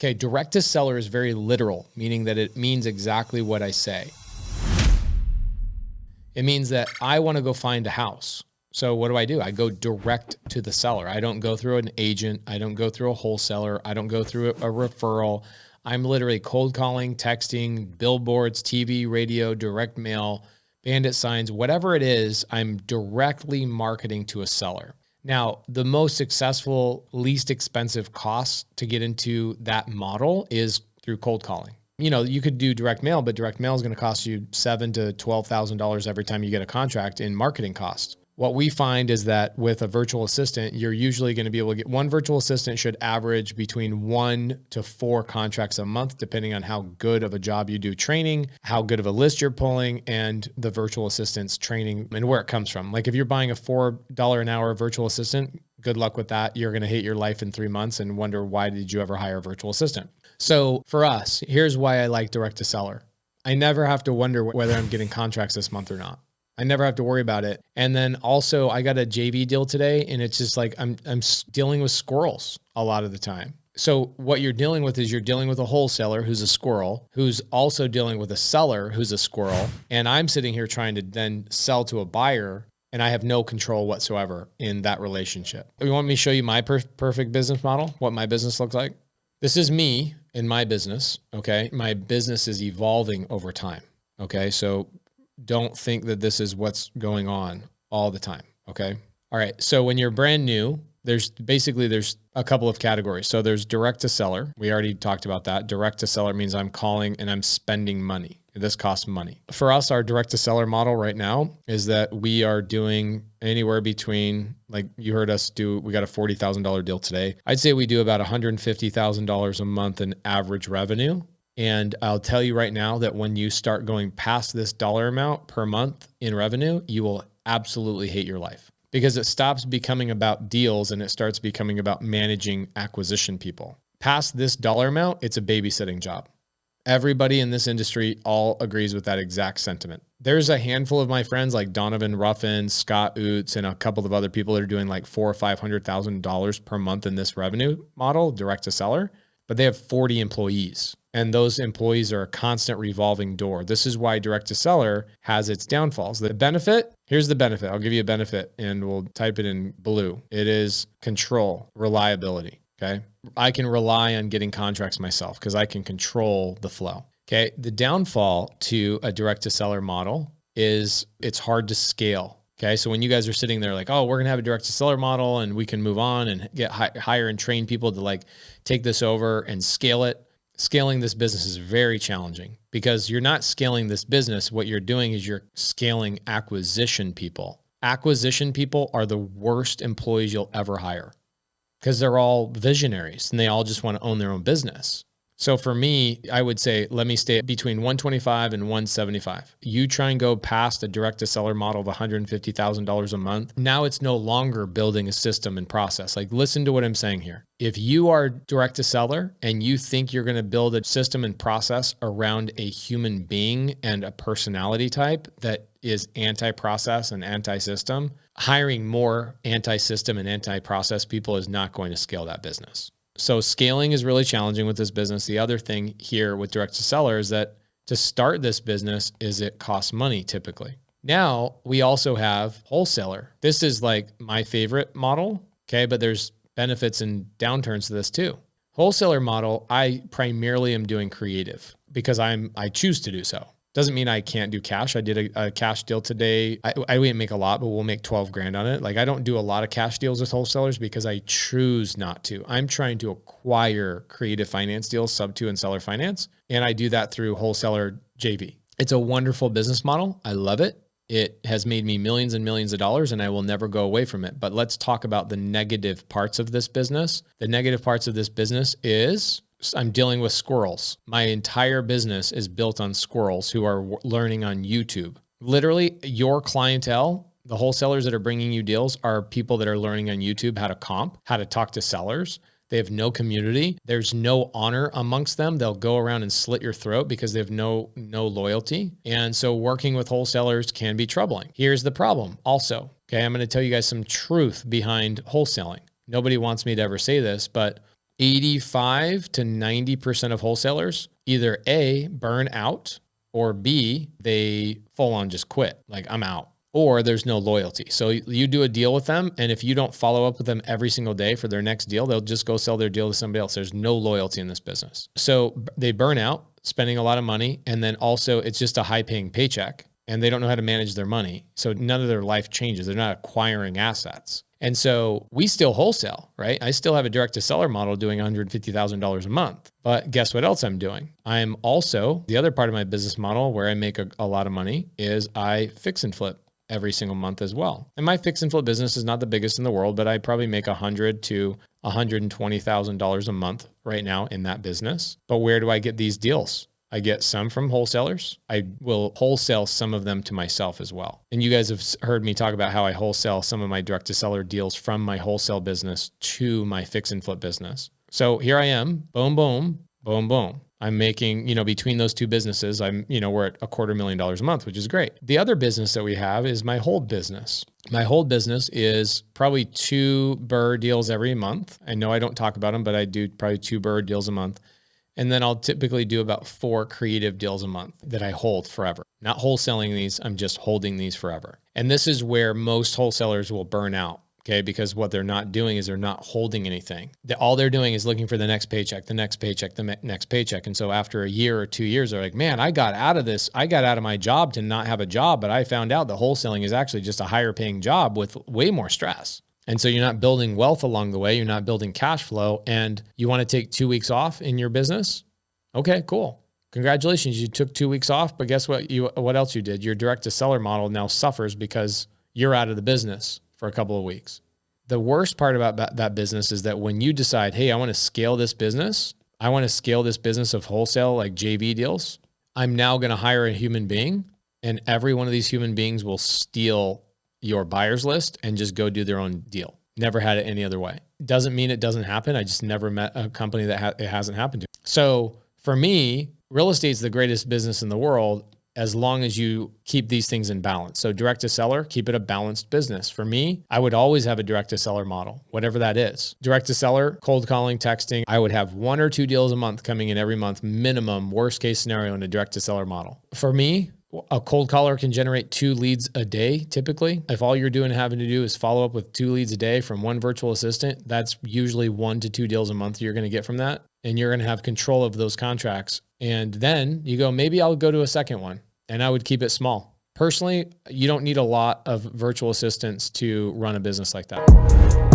Okay, direct to seller is very literal, meaning that it means exactly what I say. It means that I want to go find a house. So what do? I go direct to the seller. I don't go through an agent. I don't go through a wholesaler. I don't go through a referral. I'm literally cold calling, texting, billboards, TV, radio, direct mail, bandit signs, whatever it is, I'm directly marketing to a seller. Now, the most successful, least expensive cost to get into that model is through cold calling. You know, you could do direct mail, but direct mail is going to cost you $7,000 to $12,000 every time you get a contract in marketing costs. What we find is that with a virtual assistant, you're usually going to be able to get one virtual assistant should average between 1 to 4 contracts a month, depending on how good of a job you do training, how good of a list you're pulling, and the virtual assistant's training and where it comes from. Like if you're buying a $4 an hour virtual assistant, good luck with that. You're going to hate your life in 3 months and wonder, why did you ever hire a virtual assistant? So for us, here's why I like direct to seller. I never have to wonder whether I'm getting contracts this month or not. I never have to worry about it. And then also I got a JV deal today, and it's just like I'm dealing with squirrels a lot of the time. So what you're dealing with is you're dealing with a wholesaler who's a squirrel, who's also dealing with a seller who's a squirrel. And I'm sitting here trying to then sell to a buyer, and I have no control whatsoever in that relationship. You want me to show you my perfect business model, what my business looks like? This is me in my business, okay? My business is evolving over time, okay? So don't think that this is what's going on all the time, okay? All right, so when you're brand new, there's a couple of categories. So there's direct to seller. We already talked about that. Direct to seller means I'm calling and I'm spending money. This costs money. For us, our direct to seller model right now is that we are doing anywhere between, like you heard us do, we got a $40,000 deal today. I'd say we do about $150,000 a month in average revenue. And I'll tell you right now that when you start going past this dollar amount per month in revenue, you will absolutely hate your life, because it stops becoming about deals and it starts becoming about managing acquisition people. Past this dollar amount, it's a babysitting job. Everybody in this industry all agrees with that exact sentiment. There's a handful of my friends like Donovan Ruffin, Scott Oots, and a couple of other people that are doing like $400,000 or $500,000 per month in this revenue model, direct to seller, but they have 40 employees. And those employees are a constant revolving door. This is why direct to seller has its downfalls. The benefit, here's the benefit. I'll give you a benefit and we'll type it in blue. It is control, reliability, okay? I can rely on getting contracts myself because I can control the flow, okay? The downfall to a direct to seller model is it's hard to scale. Okay, so when you guys are sitting there like, oh, we're gonna have a direct to seller model and we can move on and get hire and train people to like take this over and scale it. Scaling this business is very challenging because you're not scaling this business. What you're doing is you're scaling acquisition people. Acquisition people are the worst employees you'll ever hire because they're all visionaries and they all just want to own their own business. So for me, I would say, let me stay between 125 and 175. You try and go past a direct to seller model of $150,000 a month. Now it's no longer building a system and process. Like, listen to what I'm saying here. If you are direct to seller and you think you're going to build a system and process around a human being and a personality type that is anti-process and anti-system, hiring more anti-system and anti-process people is not going to scale that business. So scaling is really challenging with this business. The other thing here with direct to seller is that to start this business is it costs money typically. Now we also have wholesaler. This is like my favorite model. Okay. But there's benefits and downturns to this too. Wholesaler model, I primarily am doing creative because I choose to do so. Doesn't mean I can't do cash. I did a cash deal today. I didn't make a lot, but we'll make 12 grand on it. Like, I don't do a lot of cash deals with wholesalers because I choose not to. I'm trying to acquire creative finance deals, Subto and seller finance. And I do that through wholesaler JV. It's a wonderful business model. I love it. It has made me millions and millions of dollars and I will never go away from it. But let's talk about the negative parts of this business. The negative parts of this business is I'm dealing with squirrels. My entire business is built on squirrels who are learning on YouTube. Literally, your clientele, the wholesalers that are bringing you deals, are people that are learning on YouTube how to comp, how to talk to sellers. They have no community. There's no honor amongst them. They'll go around and slit your throat because they have no loyalty. And so working with wholesalers can be troubling. Here's the problem also. Okay, I'm going to tell you guys some truth behind wholesaling. Nobody wants me to ever say this, but 85 to 90% of wholesalers either A, burn out, or B, they full on just quit. Like, I'm out. Or there's no loyalty. So you do a deal with them, and if you don't follow up with them every single day for their next deal, they'll just go sell their deal to somebody else. There's no loyalty in this business. So they burn out, spending a lot of money, and then also it's just a high-paying paycheck, and they don't know how to manage their money. So none of their life changes. They're not acquiring assets. And so we still wholesale, right? I still have a direct-to-seller model doing $150,000 a month. But guess what else I'm doing? I'm also, the other part of my business model where I make a lot of money is I fix and flip every single month as well. And my fix and flip business is not the biggest in the world, but I probably make $100,000 to $120,000 a month right now in that business. But where do I get these deals? I get some from wholesalers. I will wholesale some of them to myself as well. And you guys have heard me talk about how I wholesale some of my direct to seller deals from my wholesale business to my fix and flip business. So here I am, boom, boom, boom, boom. I'm making, between those two businesses, we're at $250,000 a month, which is great. The other business that we have is my hold business. My hold business is probably 2 BRRRR deals every month. I know I don't talk about them, but I do probably 2 BRRRR deals a month. And then I'll typically do about 4 creative deals a month that I hold forever. Not wholesaling these, I'm just holding these forever. And this is where most wholesalers will burn out. Okay, because what they're not doing is they're not holding anything. All they're doing is looking for the next paycheck, the next paycheck, the next paycheck. And so after a year or 2 years, they're like, man, I got out of this. I got out of my job to not have a job, but I found out that wholesaling is actually just a higher paying job with way more stress. And so you're not building wealth along the way. You're not building cash flow. And you want to take 2 weeks off in your business? Okay, cool. Congratulations. You took 2 weeks off, but guess what? What else you did? Your direct to seller model now suffers because you're out of the business for a couple of weeks. The worst part about that business is that when you decide, hey, I want to scale this business. I want to scale this business of wholesale, like JV deals. I'm now going to hire a human being, and every one of these human beings will steal your buyer's list and just go do their own deal. Never had it any other way. Doesn't mean it doesn't happen. I just never met a company that it hasn't happened to. So for me, real estate is the greatest business in the world as long as you keep these things in balance. So direct to seller, keep it a balanced business. For me, I would always have a direct to seller model, whatever that is. Direct to seller, cold calling, texting. I would have 1 or 2 deals a month coming in every month, minimum, worst case scenario in a direct to seller model. For me, a cold caller can generate 2 leads a day, typically. If all you're doing having to do is follow up with 2 leads a day from one virtual assistant, that's usually 1 to 2 deals a month you're going to get from that. And you're going to have control of those contracts. And then you go, maybe I'll go to a second one, and I would keep it small. Personally, you don't need a lot of virtual assistants to run a business like that.